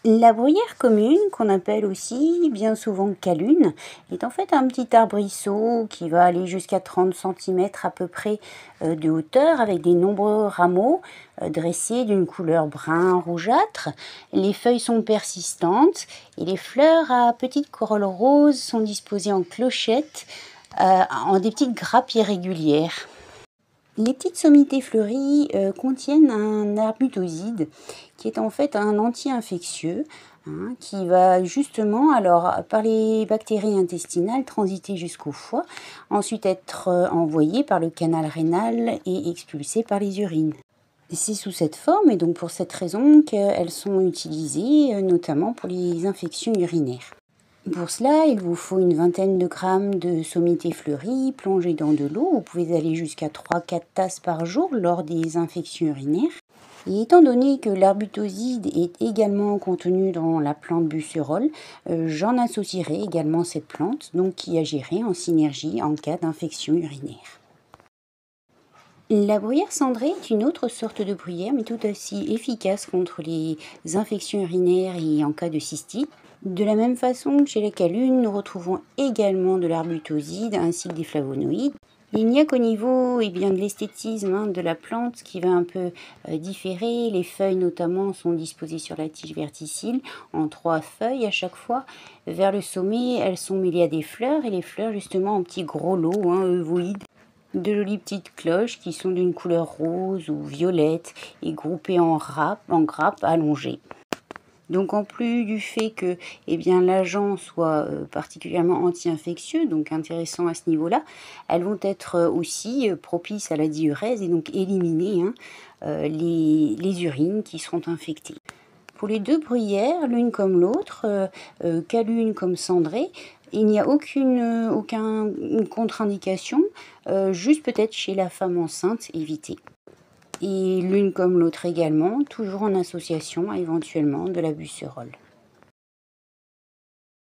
La bruyère commune, qu'on appelle aussi bien souvent calune, est en fait un petit arbrisseau qui va aller jusqu'à 30 centimètres à peu près de hauteur avec des nombreux rameaux dressés d'une couleur brun rougeâtre. Les feuilles sont persistantes et les fleurs à petites corolles roses sont disposées en clochettes en des petites grappes irrégulières. Les petites sommités fleuries contiennent un arbuteoside qui est en fait un anti-infectieux, qui va justement, alors par les bactéries intestinales, transiter jusqu'au foie, ensuite être envoyé par le canal rénal et expulsé par les urines. C'est sous cette forme et donc pour cette raison qu'elles sont utilisées notamment pour les infections urinaires. Pour cela, il vous faut une vingtaine de grammes de sommités fleuries plongées dans de l'eau. Vous pouvez aller jusqu'à 3-4 tasses par jour lors des infections urinaires. Et étant donné que l'arbutoside est également contenu dans la plante Busserolles, j'en associerai également cette plante, donc qui agirait en synergie en cas d'infection urinaire. La bruyère cendrée est une autre sorte de bruyère, mais tout aussi efficace contre les infections urinaires et en cas de cystite. De la même façon que chez la calune, nous retrouvons également de l'arbutoside ainsi que des flavonoïdes. Il n'y a qu'au niveau de l'esthétisme de la plante qui va un peu différer. Les feuilles notamment sont disposées sur la tige verticille en 3 feuilles à chaque fois. Vers le sommet, elles sont mêlées à des fleurs et les fleurs justement en petits gros lots ovoïdes. De jolies petites cloches qui sont d'une couleur rose ou violette et groupées en grappes allongées. Donc en plus du fait que l'agent soit particulièrement anti-infectieux, donc intéressant à ce niveau-là, elles vont être aussi propices à la diurèse et donc éliminer les urines qui seront infectées. Pour les deux bruyères, l'une comme l'autre, calune comme cendrée, il n'y a aucune contre-indication, juste peut-être chez la femme enceinte, éviter. Et l'une comme l'autre également, toujours en association éventuellement de la Busserolles.